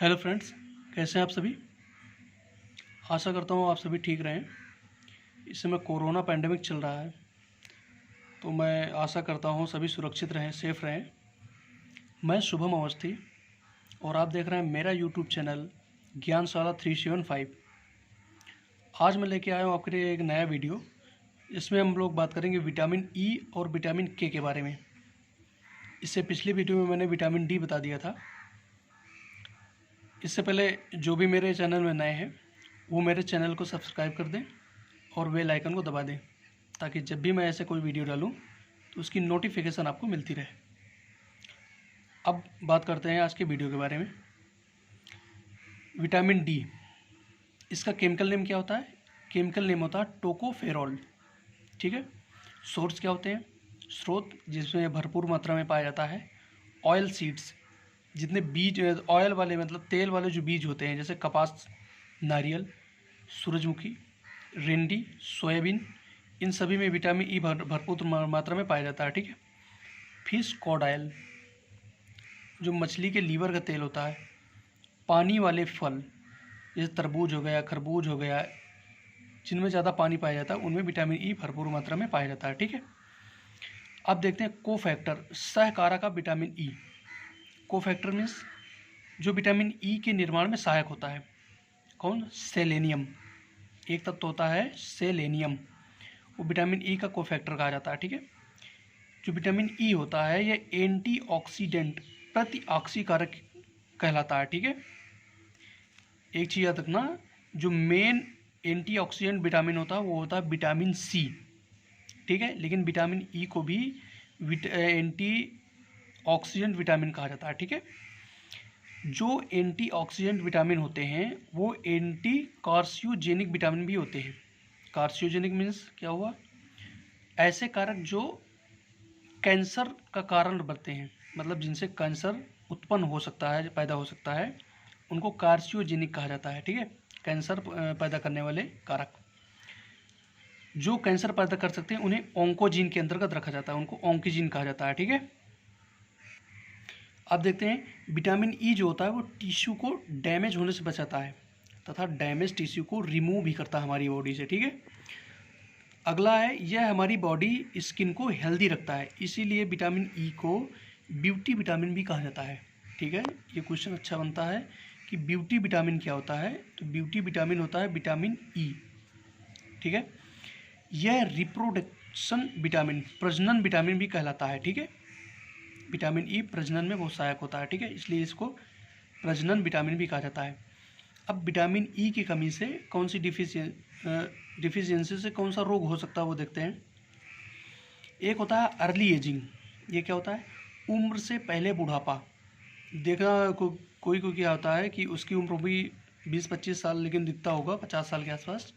Hello friends, कैसे हैं आप सभी। आशा करता हूँ आप सभी ठीक रहें। इस समय कोरोना पैंडेमिक चल रहा है, तो मैं आशा करता हूँ सभी सुरक्षित रहें, सेफ रहें। मैं शुभम अवस्थी और आप देख रहे हैं मेरा यूट्यूब चैनल ज्ञानशाला 375। आज मैं लेके आया हूँ आपके लिए एक नया वीडियो। इसमें हम लोग बात करेंगे विटामिन ई और विटामिन के बारे में। इससे पिछली वीडियो में मैंने विटामिन डी बता दिया था। इससे पहले जो भी मेरे चैनल में नए हैं वो मेरे चैनल को सब्सक्राइब कर दें और बेल आइकन को दबा दें, ताकि जब भी मैं ऐसे कोई वीडियो डालूं तो उसकी नोटिफिकेशन आपको मिलती रहे। अब बात करते हैं आज के वीडियो के बारे में। विटामिन डी, इसका केमिकल नेम क्या होता है? केमिकल नेम होता है टोकोफेरॉल। ठीक है। सोर्स क्या होते हैं? स्रोत जिसमें भरपूर मात्रा में पाया जाता है ऑयल सीड्स, जितने बीज ऑयल वाले मतलब तेल वाले जो बीज होते हैं, जैसे कपास, नारियल, सूरजमुखी, रिंडी, सोयाबीन, इन सभी में विटामिन ई भरपूर मात्रा में पाया जाता है। ठीक है। फिश कॉड ऑयल, जो मछली के लीवर का तेल होता है। पानी वाले फल जैसे तरबूज हो गया, खरबूज हो गया, जिनमें ज़्यादा पानी पाया जाता है उनमें विटामिन ई भरपूर मात्रा में पाया जाता है। ठीक है। अब देखते हैं कोफैक्टर, सहकारक विटामिन ई। कोफैक्टर मीन्स जो विटामिन ई के निर्माण में सहायक होता है। कौन? सेलेनियम। एक तत्व होता है सेलेनियम, वो विटामिन ई का कोफैक्टर कहा जाता है। ठीक है। जो विटामिन ई होता है यह एंटीऑक्सीडेंट, प्रतिऑक्सीकारक कहलाता है। ठीक है। एक चीज़ याद रखना, जो मेन एंटीऑक्सीडेंट विटामिन होता है वो होता है विटामिन सी। ठीक है। लेकिन विटामिन ई को भी एंटीऑक्सीडेंट विटामिन कहा जाता है। ठीक है। जो एंटीऑक्सीडेंट विटामिन होते हैं वो एंटी कार्सियोजेनिक विटामिन भी होते हैं। कार्सियोजेनिक मीन्स क्या हुआ? ऐसे कारक जो कैंसर का कारण बनते हैं, मतलब जिनसे कैंसर उत्पन्न हो सकता है, पैदा हो सकता है, उनको कार्सियोजेनिक कहा जाता है। ठीक है। कैंसर पैदा करने वाले कारक जो कैंसर पैदा कर सकते हैं उन्हें ऑन्कोजीन के अंतर्गत रखा जाता है, उनको ऑन्कोजीन कहा जाता है। ठीक है। अब देखते हैं विटामिन ई जो होता है वो टिश्यू को डैमेज होने से बचाता है तथा डैमेज टिश्यू को रिमूव भी करता है हमारी बॉडी से। ठीक है। अगला है, यह हमारी बॉडी स्किन को हेल्दी रखता है, इसीलिए विटामिन ई को ब्यूटी विटामिन भी कहा जाता है। ठीक है। ये क्वेश्चन अच्छा बनता है कि ब्यूटी विटामिन क्या होता है, तो ब्यूटी विटामिन होता है विटामिन ई। ठीक है। यह रिप्रोडक्शन विटामिन, प्रजनन विटामिन भी कहलाता है। ठीक है। विटामिन ई प्रजनन में बहुत सहायक होता है। ठीक है। इसलिए इसको प्रजनन विटामिन भी कहा जाता है। अब विटामिन ई की कमी से कौन सी डिफिशियंसी से कौन सा रोग हो सकता है वो देखते हैं। एक होता है अर्ली एजिंग। ये क्या होता है? उम्र से पहले बुढ़ापा। देखना कोई क्या होता है कि उसकी उम्र भी 20-25 साल लेकिन दिखता होगा 50 साल के आसपास,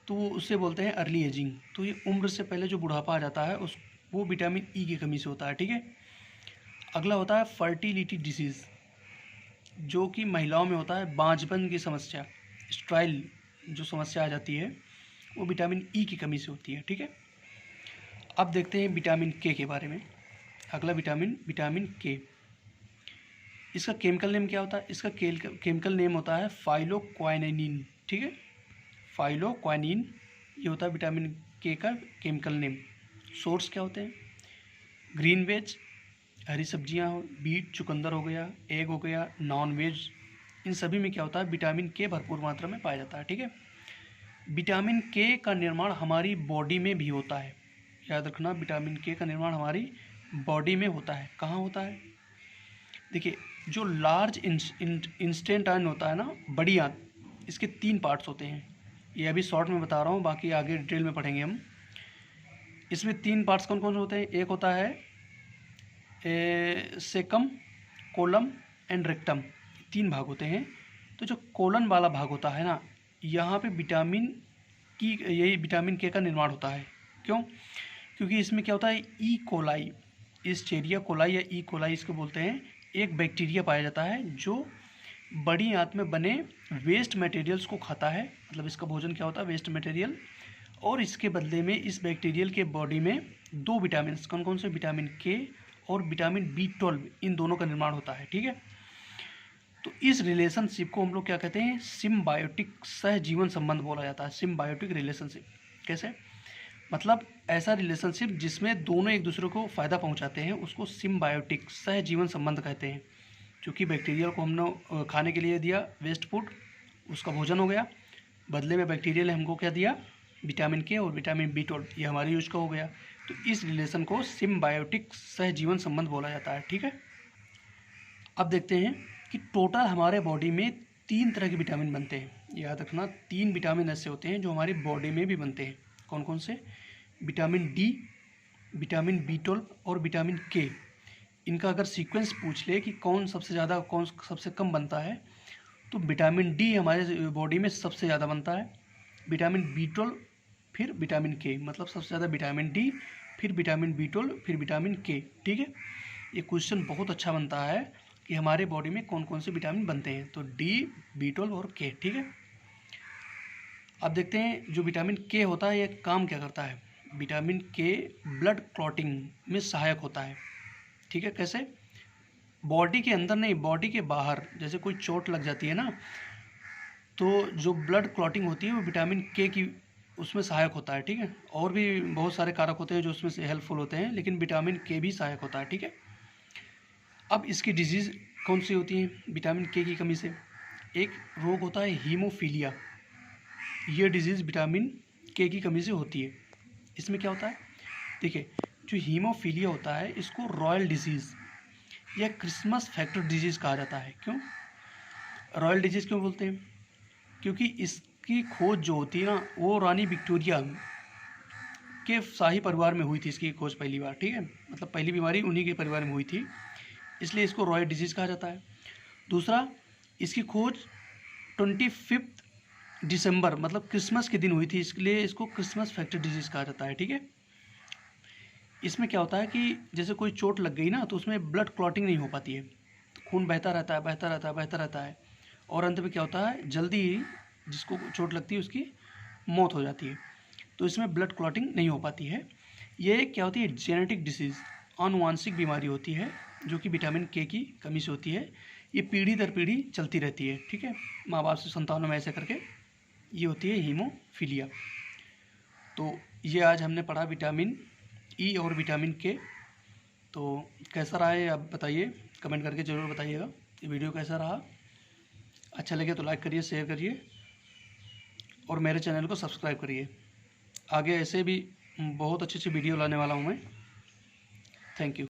तो उससे बोलते हैं अर्ली एजिंग। तो ये उम्र से पहले जो बुढ़ापा आ जाता है वो विटामिन ई की कमी से होता है। ठीक है। अगला होता है फर्टिलिटी डिसीज़, जो कि महिलाओं में होता है बांझपन की समस्या, स्ट्राइल जो समस्या आ जाती है वो विटामिन ई की कमी से होती है। ठीक है। अब देखते हैं विटामिन के बारे में। अगला विटामिन के, इसका केमिकल नेम क्या होता है? इसका केमिकल नेम होता है फाइलोक्वानिन। ठीक है। फाइलोक्वानिन, ये होता है विटामिन के का केमिकल नेम। सोर्स क्या होते हैं? ग्रीन वेज, हरी सब्जियां हो, बीट, चुकंदर हो गया, एग हो गया, नॉन वेज, इन सभी में क्या होता है? विटामिन के भरपूर मात्रा में पाया जाता है। ठीक है। विटामिन के का निर्माण हमारी बॉडी में भी होता है। याद रखना, विटामिन के का निर्माण हमारी बॉडी में होता है। कहाँ होता है? देखिए, जो लार्ज इंस्टेंट आयन होता है ना, बड़ी आयन, इसके 3 पार्ट्स होते हैं। ये अभी शॉर्ट में बता रहा हूँ, बाकी आगे डिटेल में पढ़ेंगे हम। इसमें 3 पार्ट्स कौन कौन से होते हैं? एक होता है सेकम, कोलम एंड रेक्टम, 3 भाग होते हैं। तो जो कोलन वाला भाग होता है ना, यहाँ पे यही विटामिन के का निर्माण होता है। क्यों? क्योंकि इसमें क्या होता है, ई कोलाई, एस्चेरिया कोलाई या ई कोलाई इसको बोलते हैं, एक बैक्टीरिया पाया जाता है जो बड़ी आंत में बने वेस्ट मटेरियल्स को खाता है। मतलब इसका भोजन क्या होता है? Waste material. और इसके बदले में इस बैक्टीरियल के बॉडी में 2 विटामिन, कौन कौन से? विटामिन के और विटामिन B12, इन दोनों का निर्माण होता है। ठीक है। तो इस रिलेशनशिप को हम लोग क्या कहते हैं, सिम्बायोटिक सहजीवन संबंध बोला जाता है। सिम्बायोटिक रिलेशनशिप कैसे, मतलब ऐसा रिलेशनशिप जिसमें दोनों एक दूसरे को फ़ायदा पहुंचाते हैं उसको सिम्बायोटिक सहजीवन संबंध कहते हैं। क्योंकि बैक्टीरियल को हमने खाने के लिए दिया वेस्ट फूड, उसका भोजन हो गया, बदले में बैक्टीरियल ने हमको क्या दिया, विटामिन के और विटामिन B12, ये हमारे यूज का हो गया। तो इस रिलेशन को सिम्बायोटिक सहजीवन संबंध बोला जाता है। ठीक है, अब देखते हैं कि टोटल हमारे बॉडी में 3 तरह के विटामिन बनते हैं। याद रखना 3 विटामिन ऐसे होते हैं जो हमारी बॉडी में भी बनते हैं। कौन कौन से, विटामिन D, विटामिन B12 और विटामिन K। इनका अगर सीक्वेंस पूछ ले कि कौन सबसे ज़्यादा कौन सबसे कम बनता है, तो विटामिन D हमारे बॉडी में सबसे ज़्यादा बनता है, विटामिन B12, फिर विटामिन K, मतलब सबसे ज़्यादा विटामिन D, फिर विटामिन B12, फिर विटामिन K। ठीक है, ये क्वेश्चन बहुत अच्छा बनता है कि हमारे बॉडी में कौन कौन से विटामिन बनते हैं, तो D, B12 और K। ठीक है, अब देखते हैं जो विटामिन K होता है ये काम क्या करता है। विटामिन K ब्लड क्लॉटिंग में सहायक होता है। ठीक है, कैसे, बॉडी के अंदर नहीं, बॉडी के बाहर, जैसे कोई चोट लग जाती है ना, तो जो ब्लड क्लॉटिंग होती है वो विटामिन K की उसमें सहायक होता है। ठीक है, और भी बहुत सारे कारक होते हैं जो उसमें से हेल्पफुल होते हैं, लेकिन विटामिन K भी सहायक होता है। ठीक है, अब इसकी डिजीज़ कौन सी होती है विटामिन K की कमी से, एक रोग होता है हीमोफीलिया। ये डिजीज़ विटामिन K की कमी से होती है। इसमें क्या होता है, देखिए जो हीमोफीलिया होता है इसको रॉयल डिजीज़ या क्रिसमस फैक्टर डिजीज़ कहा जाता है। क्यों रॉयल डिजीज़ क्यों बोलते हैं, क्योंकि इसकी खोज जो होती है ना वो रानी विक्टोरिया के शाही परिवार में हुई थी। इसकी खोज पहली बार, ठीक है, मतलब पहली बीमारी उन्हीं के परिवार में हुई थी, इसलिए इसको रॉयल डिजीज़ कहा जाता है। दूसरा, इसकी खोज 25 दिसंबर मतलब क्रिसमस के दिन हुई थी, इसलिए इसको क्रिसमस फैक्टर डिजीज़ कहा जाता है। ठीक है, इसमें क्या होता है कि जैसे कोई चोट लग गई ना तो उसमें ब्लड क्लॉटिंग नहीं हो पाती है, तो खून बहता रहता है बहता रहता है बहता रहता है, और अंत में क्या होता है, जल्दी ही जिसको चोट लगती है उसकी मौत हो जाती है। तो इसमें ब्लड क्लॉटिंग नहीं हो पाती है। ये क्या होती है, जेनेटिक डिसीज़, आनुवांशिक बीमारी होती है जो कि विटामिन K की कमी से होती है। ये पीढ़ी दर पीढ़ी चलती रहती है। ठीक है, माँ बाप से संतानों में ऐसे करके ये होती है हीमोफीलिया। तो ये आज हमने पढ़ा विटामिन E और विटामिन K। तो कैसा रहा है आप बताइए, कमेंट करके ज़रूर बताइएगा ये वीडियो कैसा रहा। अच्छा लगे तो लाइक करिए, शेयर करिए और मेरे चैनल को सब्सक्राइब करिए। आगे ऐसे भी बहुत अच्छी अच्छी वीडियो लाने वाला हूँ मैं। Thank you.